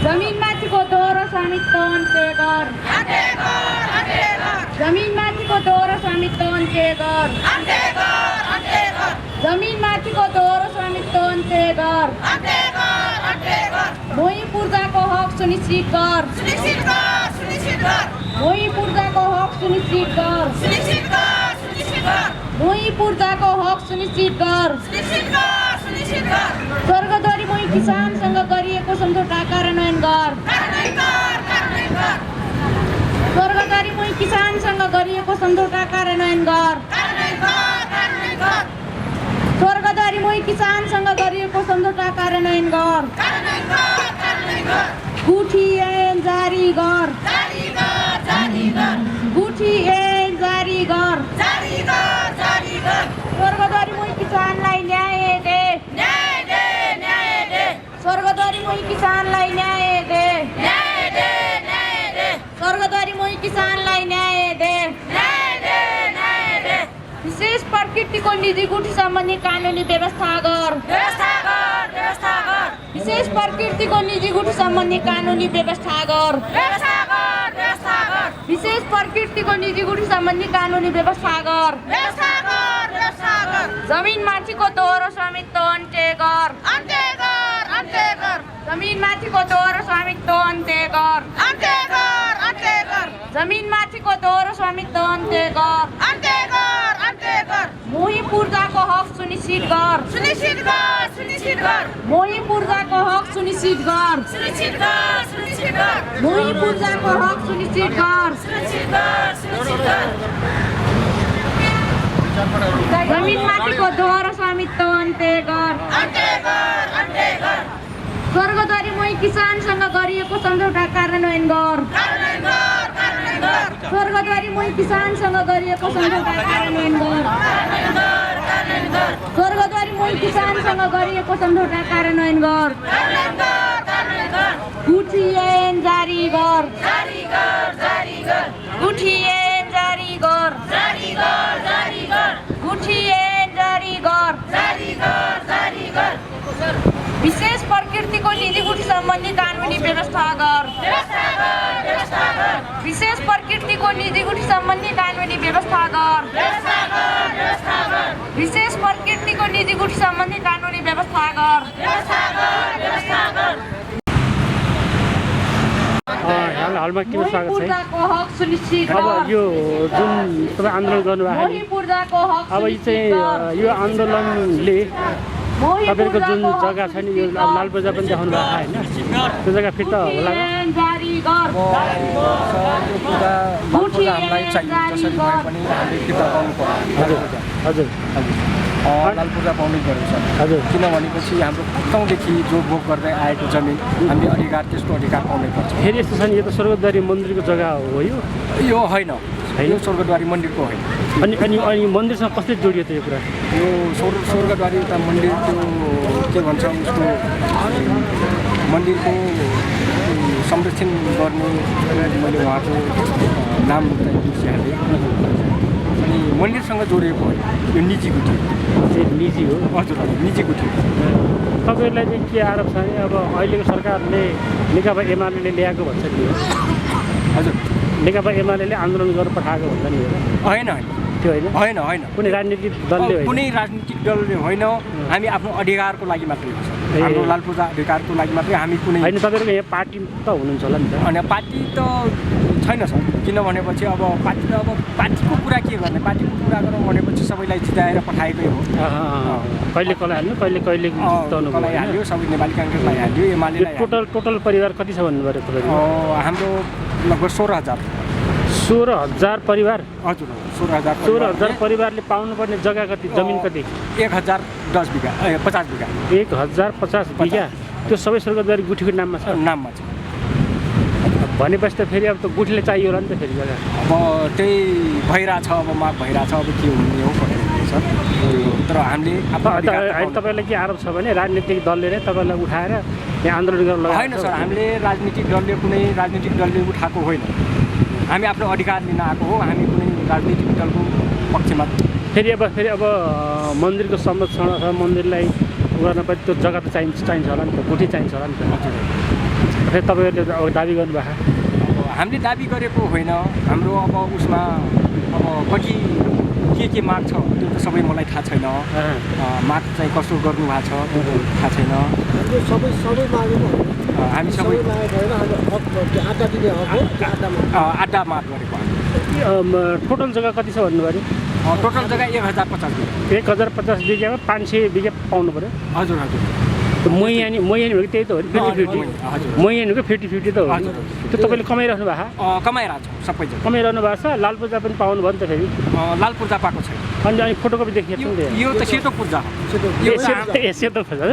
जमिनमाथिको दोहोरो स्वामित्व अन्त्य गर। जमिनमाथिको दोहोरो स्वामित्व अन्त्य गर। जमिनमाथिको दोहोरो स्वामित्व अन्त्य गर। भूमि पूर्जाको हक सुनिश्चित गर। भूमि पूर्जाको हक सुनिश्चित गर। भूमि पूर्जाको हक सुनिश्चित गर। स्वर्गद्वारी भूमि किसानसँग गरिएको सम्झौता कार्यान्वयन गर। स्वर्गद्वारी भूमि किसानसँग गरिएको सम्झौता कार्यान्वयन गर। स्वर्गद्वारी भूमि किसानसँग गरिएको सम्झौता कार्यान्वयन गर। गुठी ऐन जारी गर। गुठी ऐन जारी गर। स्वर्गद्वारी भूमि किसानलाई न्याय दे। स्वर्गद्वारी भूमि किसानलाई न्याय दे। स्वर्गद्वारी भूमि किसानलाई न्याय दे। विशेष प्रकृतिको निजी गुठी सम्बन्धी कानुनी व्यवस्था गर। विशेष प्रकृतिको निजी गुठी सम्बन्धी कानुनी व्यवस्था गर। विशेष प्रकृतिको निजी गुठी सम्बन्धी कानुनी व्यवस्था गर। जमिनमाथिको दोहोरो स्वामित्व अन्त्य गर। जमिनमाथिको दोहोरो स्वामित्व अन्त्य गर। जमिनमाथिको दोहोरो स्वामित्व अन्त्य गर। भूमि पूर्जाको हक सुनिश्चित गर। भूमि पूर्जाको हक सुनिश्चित गर। भूमि पूर्जाको हक सुनिश्चित गर। जमिनमाथिको दोहोरो स्वामित्व अन्त्य गर। स्वर्गद्वारी भूमि किसानसँग गरिएको सम्झौता कार्यान्वयन गर। स्वर्गद्वारी भूमि किसानसँग गरिएको सम्झौता कार्यान्वयन गर। स्वर्गद्वारी भूमि किसानसँग गरिएको सम्झौता कार्यान्वयन गर। गुठी ऐन जारी गर। गुठी ऐन जारी गर। गुठी ऐन जारी गर। विशेष प्रकृतिको निजी गुठी सम्बन्धी कानुनी व्यवस्था गर। विशेष प्रकृतिको निजी गुठी सम्बन्धी कानुनी व्यवस्था गर। विशेष प्रकृतिको निजी गुठी सम्बन्धी कानुनी व्यवस्था गर। हालमा के स्वागत छ। हक सुनिश्चित गर। अब यो जुन तपाईँ आन्दोलन गर्नुभएको अब चाहिँ यो आन्दोलनले तपाईँको जुन जग्गा छ नि यो लाल बजार पनि देखाउनु भएको होइन त्यो जग्गा फिर्ता होला हामीलाई चाहियो जसरी भए पनि हामीले फिर्ता पाउनु पर्यो। हजुर हजुर लाल पूर्जा पाउनै पर्यो सर। हजुर किनभनेपछि हाम्रो पुर्खौँदेखि जो भोग गर्दै आएको जमिन हामीले अधिकार त्यसको अधिकार पाउनै पर्छ। फेरि यस्तो छ नि यो त स्वर्गद्वारी मन्दिरको जग्गा हो यो होइन यो स्वर्गद्वारी मन्दिरको होइन। अनि अनि अनि मन्दिरसँग कसले जोडियो त यो कुरा यो स्वर्गद्वारी एउटा मन्दिर त्यो के भन्छ उसको मन्दिरको संरक्षण गर्ने मैले उहाँको नाम बिर्सिहालेँ। अनि मन्दिरसँग जोडिएको होइन यो निजी गुठी निजी हो। हजुर निजी गुठी। तपाईँहरूलाई चाहिँ के आरोप छ भने अब अहिलेको सरकारले नेकपा एमाले ल्याएको भन्छ नि हजुर नेकपा एमाले आन्दोलन गरेर पठाएको भन्छ नि होइन त्यो होइन होइन कुनै राजनीतिक दलले कुनै राजनीतिक दलले होइन। हामी आफ्नो अधिकारको लागि मात्रै हाम्रो लाल पूजा अधिकारको लागि मात्रै हामी कुनै होइन। तपाईँहरूको यहाँ पार्टी त हुनुहुन्छ होला नि त। अनि पार्टी त छैन सर। किनभनेपछि अब पार्टीको कुरा के गर्ने पार्टीको कुरा गरौँ भनेपछि सबैलाई जिताएर पठाएकै हो। कहिले कसलाई हाल्नु कहिले कहिले कसलाई हाल्यो सबै नेपाली काङ्ग्रेसलाई हाल्यो एमालेलाई। टोटल परिवार कति छ भन्नुभयो तपाईँको? हाम्रो लगभग 16,000 परिवार। हजुर 16,000 परिवारले पाउनुपर्ने जग्गा कति जमिन कति? 1010 बिघा 50 बिघा 1050 बिघा त्यो सबै स्वर्गद्वारी गुठीको नाममा छ। नाममा छ भनेपछि त फेरि अब त गुठीले चाहियो होला नि त फेरि जग्गा। अब त्यही भइरहेछ अब माग भइरहेछ अब के हुने हो सर। तर हामीले तपाईँलाई के आरोप छ भने राजनीतिक दलले नै तपाईँलाई उठाएर यहाँ आन्दोलन गर्न लगाएको होइन सर। हामीले राजनीतिक दलले कुनै राजनीतिक दलले उठाएको होइन। हामी आफ्नो अधिकार लिन आएको हो। हामी कुनै राजनीतिक दलको पक्षमा फेरि अब मन्दिरको संरक्षण अथवा मन्दिरलाई गर्न पनि त्यो जग्गा त चाहिन्छ होला नि त गुठी चाहिन्छ होला नि त। फेरि तपाईँहरूले अब दाबी गर्नुभएको हामीले दाबी गरेको होइन हाम्रो अब उसमा अब कति के माग छ त्यो त सबै मलाई थाहा छैन माग चाहिँ कस्तो गर्नुभएको छ त्यो थाहा छैन सबै मागेको हामी सबै आड्डा माग गरेको टोटल जग्गा कति छ भन्नुभयो टोटल जग्गा 1050 बिघा 1050 बिघामा 500 बिघा पाउनु पऱ्यो हजुर हजुर मैयानी भनेको त्यही त हो नि 50-50 मैयानी भनेको 50-50 त हो नि त्यो तपाईँले कमाइराख्नु भएको कमाइरहेको छ सबैजना कमाइरहनु भएको छ लाल पूर्जा पनि पाउनु भयो नि त फेरि लाल पूर्जा पाएको छैन अनि फोटोकपी देखिएको नि यो त सेतो पूर्जा सेतो पूजा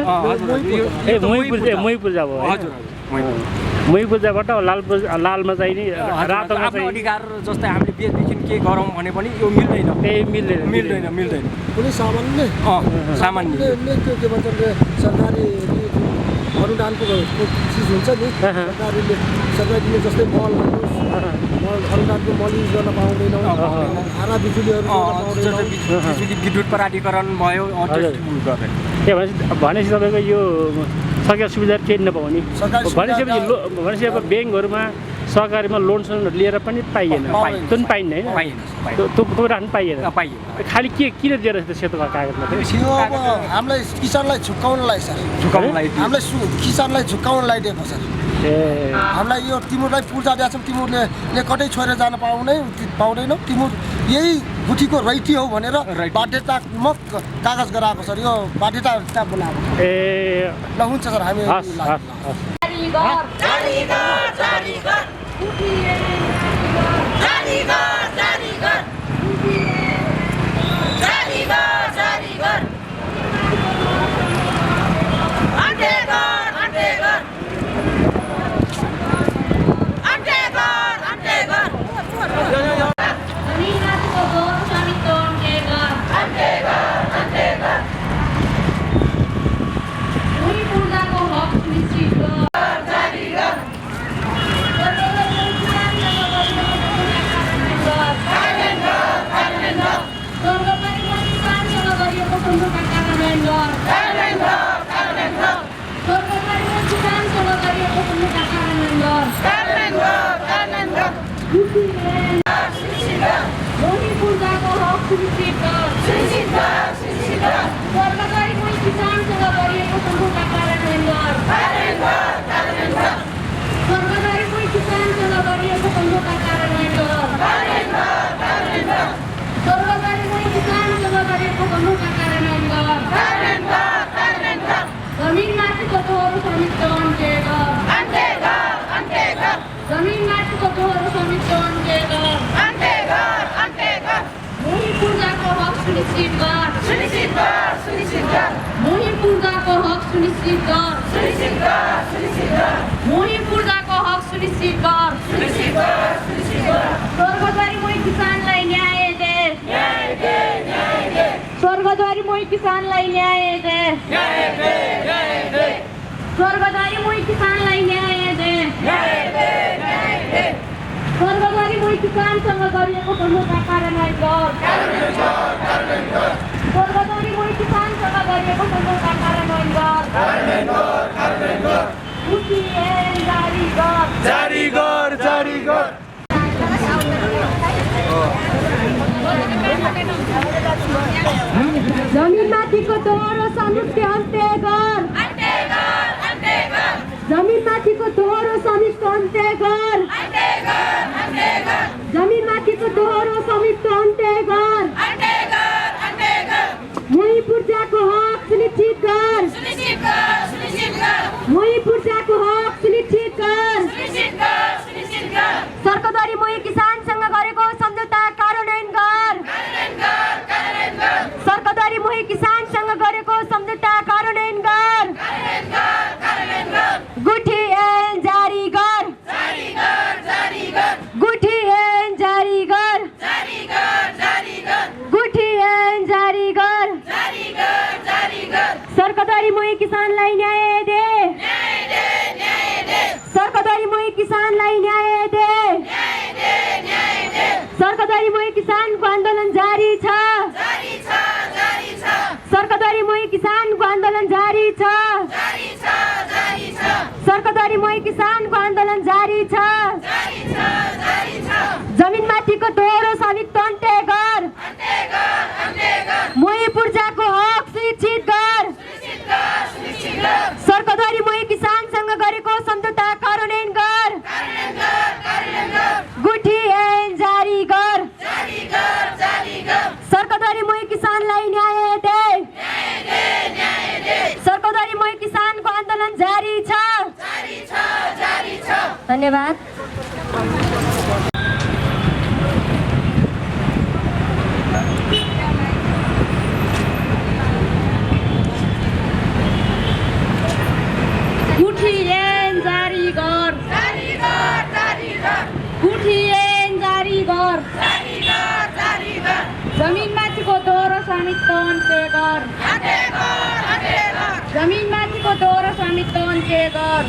मै पूजा भयो हजुर मै पूजाबाट लालमा चाहिँ नि रातोमा चाहिँ अधिकार जस्तै हामीले बेचदेखि के गरौँ भने पनि यो मिल्दैन मिल्दैन कुनै सामान्य के भन्छ सरकारी अनुदानको चिज हुन्छ नि सरकारले जस्तै मल अनुदानको मल युज गर्न पाउँदैनौँ धारा बिजुलीहरू विद्युत प्राधिकरण भयो भनेपछि तपाईँको यो सरकारी सुविधा केही नपाउने भनेपछि अब ब्याङ्कहरूमा सहकारीमा लोन लिएर पनि पाइएन त्यो पनि पाइन्न होइन त्यो राख्नु पाइएन खालि किन दिएर सेतो कागजमा अब हामीलाई किसानलाई झुक्काउनलाई सर हामीलाई किसानलाई झुक्काउनलाई दिएको सर हामीलाई यो तिमुरलाई पूर्जा दिएको छौँ तिमुरले कतै छोडेर जान पाउँदैनौ तिमुर यही गुठीको रैती हो भनेर बाध्यतात्मक कागज गराएको सर यो बाध्यता बोलाएको ल हुन्छ सर हामी स्वर्गद्वारी मोही किसानलाई न्याय दे स्वर्गद्वारी मोही किसानलाई न्याय दे स्वर्गद्वारी मोही किसानसँग गरिएको सम्झौता कार्यान्वयन गर स्वर्गद्वारी मोही किसानसँग गरिएको सम्झौता कार्यान्वयन गर जारी गर जमिनमाथिको दोहोरो समिति अन्त्य गर जमिनमाथिको दोहोरो समिति अन्त्य गर जमिनमाथिको दोहोरो समिति अन्त्य गर मोही पूर्जाको हक सुनिश्चित गर मोही पूर्जाको हक सुनिश्चित गर सरकारद्वारी मोही किसानसँग गरेको सम्झौता कार्यान्वयन गर सरकारद्वारी मोही किसानसँग गरेको सम्झौता कार्यान्वयन गर गुठी ऐन जारी गर गुठी ऐन जारी गर गुठी ऐन जारी गर सरकारद्वारी मोही किसानलाई न्याय दे मोही किसानको आन्दोलन जारी छ जमिनमाथिको दोहोरो स्वामित्व अन्त्य गर मोही पूर्जाको हक सुनिश्चित गर सरकारद्वारा मोही किसानसँग गरेको सम्झौता कार्यान्वयन गर गुठी ऐन जारी गर सरकारद्वारा मोही किसानलाई न्याय दे सरकारद्वारा मोही किसानको आन्दोलन जारी छ धन्यवाद गुठी ऐन जारी गर गुठी ऐन जारी गर जमिनमाथिको दोहोरो स्वामित्व अन्त्य गर जमिनमाथिको दोहोरो स्वामित्व अन्त्य गर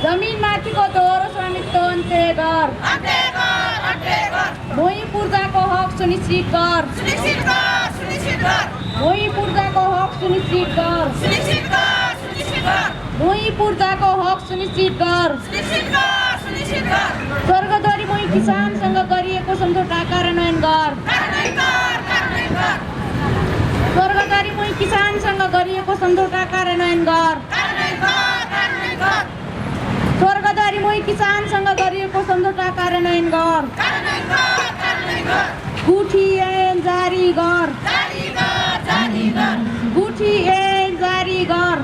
जमिनमाथिको दोहोरो स्वामित्व अन्त्य गर मोही पूर्जाको हक सुनिश्चित गर मोही पूर्जाको हक सुनिश्चित गर मोही पूर्जाको हक सुनिश्चित गर स्वर्गद्वारी मोही किसानसँग गरिएको सम्झौता कार्यान्वयन गर स्वर्गद्वारी मोही किसानसँग गरिएको सम्झौता कार्यान्वयन गर स्वर्गद्वारी मोही किसानसँग गरिएको सम्झौता कार्यान्वयन गर गुठी ऐन जारी गर गुठी ऐन जारी गर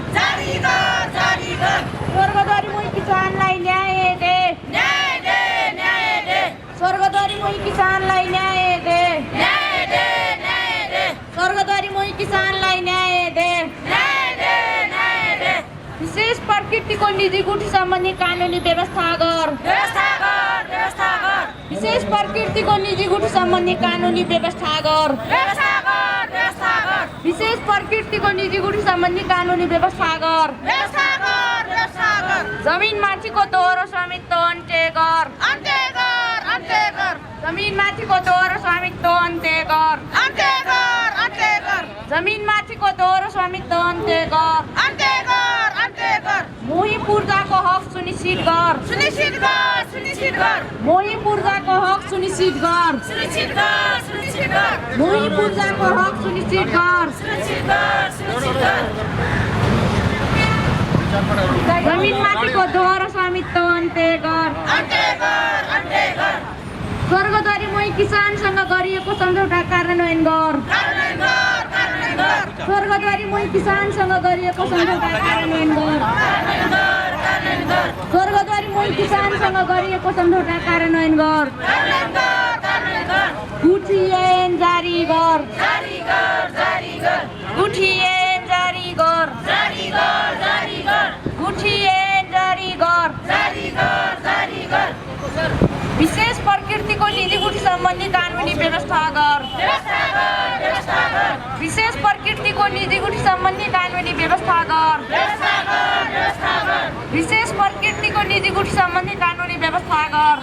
स्वर्गद्वारी मोही किसानलाई न्याय दे स्वर्गद्वारी मोही किसानलाई न्याय दे स्वर्गद्वारी मोही किसानलाई न्याय दे विशेष प्रकृतिको निजी गुठी सम्बन्धी कानुनी व्यवस्था गर विशेष प्रकृतिको निजी गुठी सम्बन्धी कानुनी व्यवस्था गर विशेष प्रकृतिको निजी गुठी सम्बन्धी कानुनी व्यवस्था गर जमिनमाथिको दोहोरो स्वामित्व अन्त्य गर जमिनमाथिको दोहोरो स्वामित्व अन्त्य गर जमिनमाथिको दोहोरो स्वामित्व अन्त्य गर मोही पूर्जाको हक सुनिश्चित गर मोही पूर्जाको हक सुनिश्चित गर मोही पूर्जाको हक सुनिश्चित गर जमिनमाथिको दोहोरो स्वामित्व अन्त्य गर स्वर्गद्वारी मोही किसानसँग गरिएको सम्झौता कार्यान्वयन गर स्वर्गद्वारी मोही किसानसँग गरिएको सम्झौता कार्यान्वयन गर स्वर्गद्वारी मोही किसानसँग गरिएको सम्झौता कार्यान्वयन गर गुठी ऐन जारी गर गुठी ऐन जारी गर गुठी ऐन जारी गर विशेष प्रकृतिको निजी गुठी सम्बन्धी कानुनी व्यवस्था गर विशेष प्रकृतिको निजी गुठी सम्बन्धी कानुनी व्यवस्था गर विशेष प्रकृतिको निजी गुठी सम्बन्धी कानुनी व्यवस्था गर